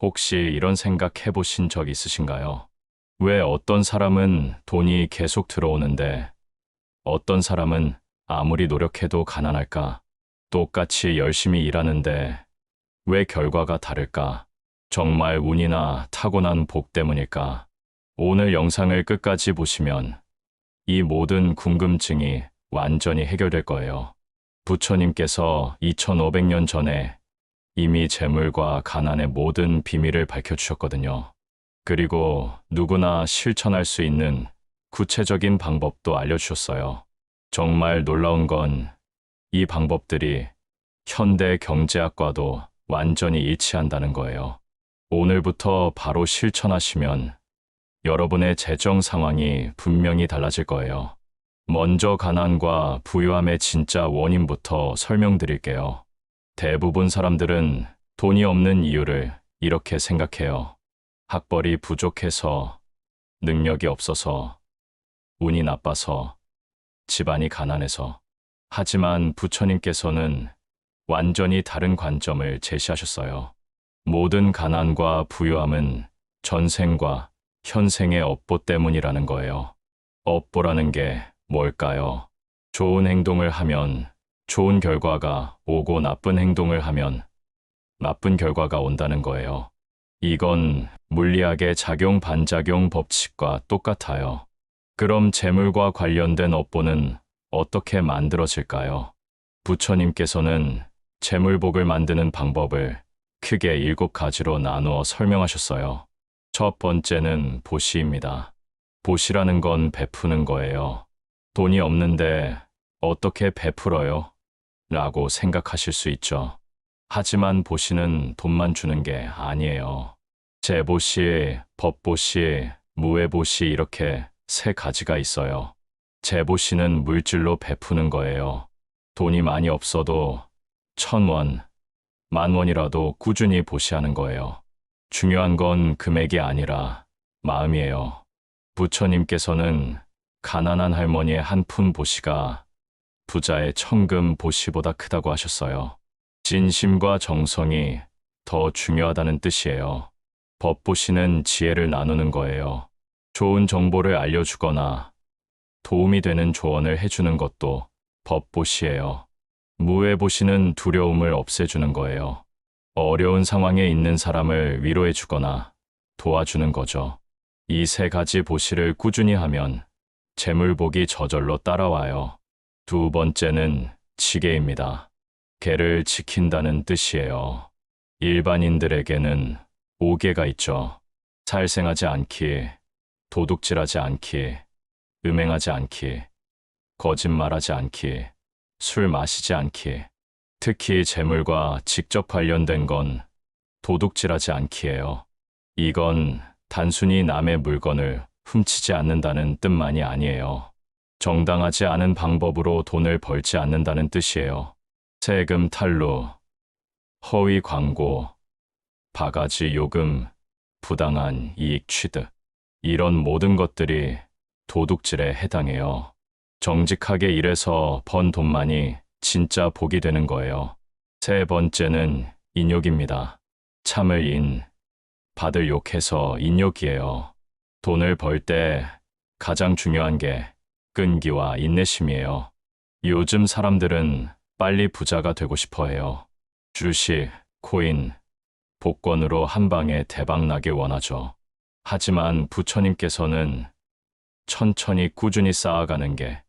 혹시 이런 생각 해보신 적 있으신가요? 왜 어떤 사람은 돈이 계속 들어오는데 어떤 사람은 아무리 노력해도 가난할까? 똑같이 열심히 일하는데 왜 결과가 다를까? 정말 운이나 타고난 복 때문일까? 오늘 영상을 끝까지 보시면 이 모든 궁금증이 완전히 해결될 거예요. 부처님께서 2500년 전에 이미 재물과 가난의 모든 비밀을 밝혀주셨거든요. 그리고 누구나 실천할 수 있는 구체적인 방법도 알려주셨어요. 정말 놀라운 건 이 방법들이 현대 경제학과도 완전히 일치한다는 거예요. 오늘부터 바로 실천하시면 여러분의 재정 상황이 분명히 달라질 거예요. 먼저 가난과 부유함의 진짜 원인부터 설명드릴게요. 대부분 사람들은 돈이 없는 이유를 이렇게 생각해요. 학벌이 부족해서, 능력이 없어서, 운이 나빠서, 집안이 가난해서. 하지만 부처님께서는 완전히 다른 관점을 제시하셨어요. 모든 가난과 부유함은 전생과 현생의 업보 때문이라는 거예요. 업보라는 게 뭘까요? 좋은 행동을 하면 좋은 결과가 오고 나쁜 행동을 하면 나쁜 결과가 온다는 거예요. 이건 물리학의 작용 반작용 법칙과 똑같아요. 그럼 재물과 관련된 업보는 어떻게 만들어질까요? 부처님께서는 재물복을 만드는 방법을 크게 7가지로 나누어 설명하셨어요. 첫 번째는 보시입니다. 보시라는 건 베푸는 거예요. 돈이 없는데 어떻게 베풀어요? 라고 생각하실 수 있죠. 하지만 보시는 돈만 주는 게 아니에요. 재보시, 법보시, 무해보시 이렇게 3가지가 있어요. 재보시는 물질로 베푸는 거예요. 돈이 많이 없어도 1000원, 10,000원이라도 꾸준히 보시하는 거예요. 중요한 건 금액이 아니라 마음이에요. 부처님께서는 가난한 할머니의 한 푼 보시가 부자의 천금 보시보다 크다고 하셨어요. 진심과 정성이 더 중요하다는 뜻이에요. 법보시는 지혜를 나누는 거예요. 좋은 정보를 알려주거나 도움이 되는 조언을 해주는 것도 법보시예요. 무해보시는 두려움을 없애주는 거예요. 어려운 상황에 있는 사람을 위로해주거나 도와주는 거죠. 이 3가지 보시를 꾸준히 하면 재물복이 저절로 따라와요. 두 번째는 지계입니다. 계를 지킨다는 뜻이에요. 일반인들에게는 5계가 있죠. 살생하지 않기, 도둑질하지 않기, 음행하지 않기, 거짓말하지 않기, 술 마시지 않기. 특히 재물과 직접 관련된 건 도둑질하지 않기예요. 이건 단순히 남의 물건을 훔치지 않는다는 뜻만이 아니에요. 정당하지 않은 방법으로 돈을 벌지 않는다는 뜻이에요. 세금 탈루, 허위 광고, 바가지 요금, 부당한 이익 취득. 이런 모든 것들이 도둑질에 해당해요. 정직하게 일해서 번 돈만이 진짜 복이 되는 거예요. 세 번째는 인욕입니다. 참을 인, 받을 욕해서 인욕이에요. 돈을 벌 때 가장 중요한 게 끈기와 인내심이에요. 요즘 사람들은 빨리 부자가 되고 싶어 해요. 주식, 코인, 복권으로 한 방에 대박 나길 원하죠. 하지만 부처님께서는 천천히 꾸준히 쌓아가는 게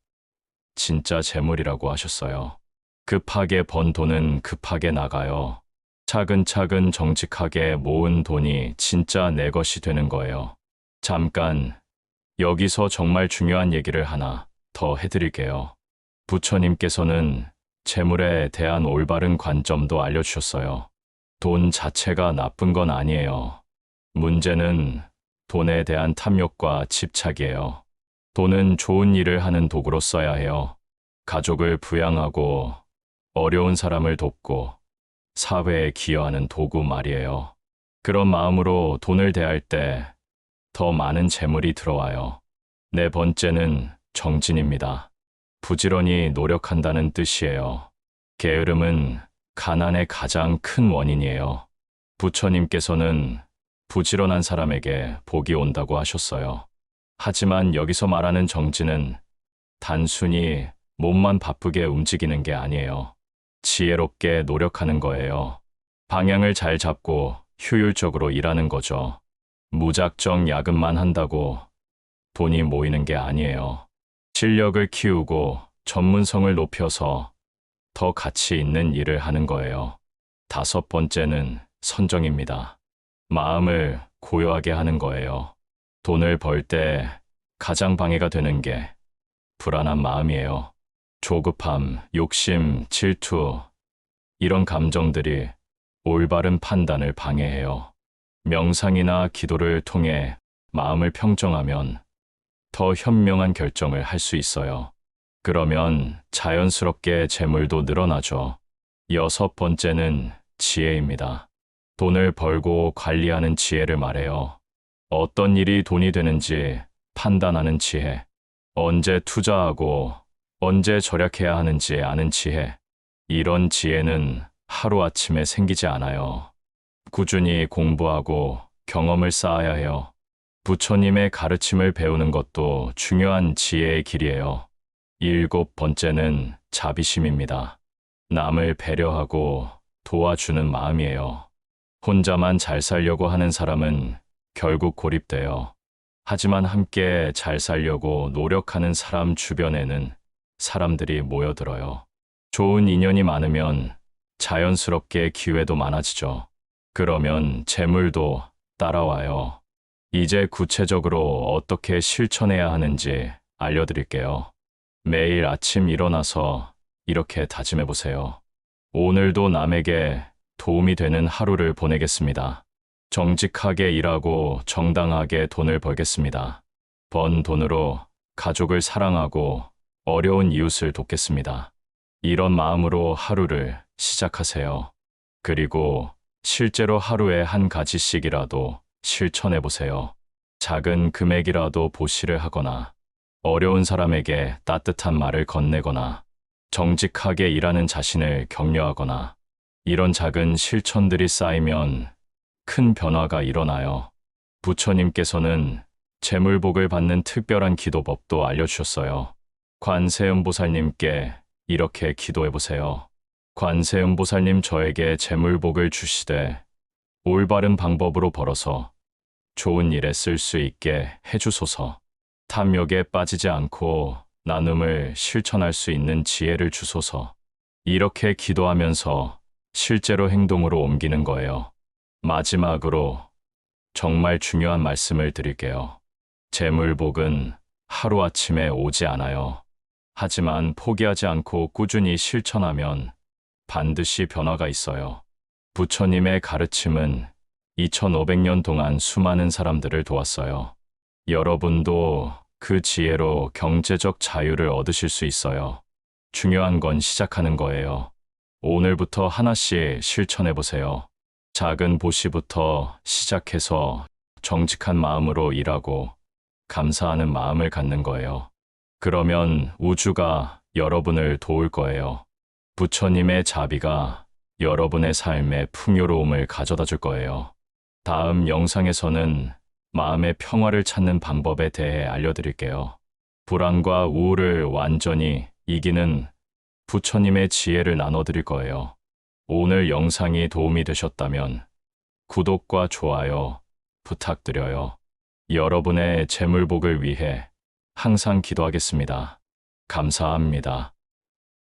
진짜 재물이라고 하셨어요. 급하게 번 돈은 급하게 나가요. 차근차근 정직하게 모은 돈이 진짜 내 것이 되는 거예요. 잠깐, 여기서 정말 중요한 얘기를 하나 더 해드릴게요. 부처님께서는 재물에 대한 올바른 관점도 알려주셨어요. 돈 자체가 나쁜 건 아니에요. 문제는 돈에 대한 탐욕과 집착이에요. 돈은 좋은 일을 하는 도구로 써야 해요. 가족을 부양하고 어려운 사람을 돕고 사회에 기여하는 도구 말이에요. 그런 마음으로 돈을 대할 때 더 많은 재물이 들어와요. 네 번째는 정진입니다. 부지런히 노력한다는 뜻이에요. 게으름은 가난의 가장 큰 원인이에요. 부처님께서는 부지런한 사람에게 복이 온다고 하셨어요. 하지만 여기서 말하는 정진은 단순히 몸만 바쁘게 움직이는 게 아니에요. 지혜롭게 노력하는 거예요. 방향을 잘 잡고 효율적으로 일하는 거죠. 무작정 야근만 한다고 돈이 모이는 게 아니에요. 실력을 키우고 전문성을 높여서 더 가치 있는 일을 하는 거예요. 다섯 번째는 선정입니다. 마음을 고요하게 하는 거예요. 돈을 벌 때 가장 방해가 되는 게 불안한 마음이에요. 조급함, 욕심, 질투, 이런 감정들이 올바른 판단을 방해해요. 명상이나 기도를 통해 마음을 평정하면 더 현명한 결정을 할 수 있어요. 그러면 자연스럽게 재물도 늘어나죠. 여섯 번째는 지혜입니다. 돈을 벌고 관리하는 지혜를 말해요. 어떤 일이 돈이 되는지 판단하는 지혜, 언제 투자하고 언제 절약해야 하는지 아는 지혜, 이런 지혜는 하루아침에 생기지 않아요. 꾸준히 공부하고 경험을 쌓아야 해요. 부처님의 가르침을 배우는 것도 중요한 지혜의 길이에요. 일곱 번째는 자비심입니다. 남을 배려하고 도와주는 마음이에요. 혼자만 잘 살려고 하는 사람은 결국 고립돼요. 하지만 함께 잘 살려고 노력하는 사람 주변에는 사람들이 모여들어요. 좋은 인연이 많으면 자연스럽게 기회도 많아지죠. 그러면 재물도 따라와요. 이제 구체적으로 어떻게 실천해야 하는지 알려드릴게요. 매일 아침 일어나서 이렇게 다짐해 보세요. 오늘도 남에게 도움이 되는 하루를 보내겠습니다. 정직하게 일하고 정당하게 돈을 벌겠습니다. 번 돈으로 가족을 사랑하고 어려운 이웃을 돕겠습니다. 이런 마음으로 하루를 시작하세요. 그리고 실제로 하루에 한 가지씩이라도 실천해 보세요. 작은 금액이라도 보시를 하거나 어려운 사람에게 따뜻한 말을 건네거나 정직하게 일하는 자신을 격려하거나 이런 작은 실천들이 쌓이면 큰 변화가 일어나요. 부처님께서는 재물복을 받는 특별한 기도법도 알려주셨어요. 관세음보살님께 이렇게 기도해 보세요. 관세음보살님, 저에게 재물복을 주시되 올바른 방법으로 벌어서 좋은 일에 쓸 수 있게 해주소서. 탐욕에 빠지지 않고 나눔을 실천할 수 있는 지혜를 주소서. 이렇게 기도하면서 실제로 행동으로 옮기는 거예요. 마지막으로 정말 중요한 말씀을 드릴게요. 재물복은 하루아침에 오지 않아요. 하지만 포기하지 않고 꾸준히 실천하면 반드시 변화가 있어요. 부처님의 가르침은 2500년 동안 수많은 사람들을 도왔어요. 여러분도 그 지혜로 경제적 자유를 얻으실 수 있어요. 중요한 건 시작하는 거예요. 오늘부터 하나씩 실천해 보세요. 작은 보시부터 시작해서 정직한 마음으로 일하고 감사하는 마음을 갖는 거예요. 그러면 우주가 여러분을 도울 거예요. 부처님의 자비가 여러분의 삶에 풍요로움을 가져다 줄 거예요. 다음 영상에서는 마음의 평화를 찾는 방법에 대해 알려드릴게요. 불안과 우울을 완전히 이기는 부처님의 지혜를 나눠드릴 거예요. 오늘 영상이 도움이 되셨다면 구독과 좋아요 부탁드려요. 여러분의 재물복을 위해 항상 기도하겠습니다. 감사합니다.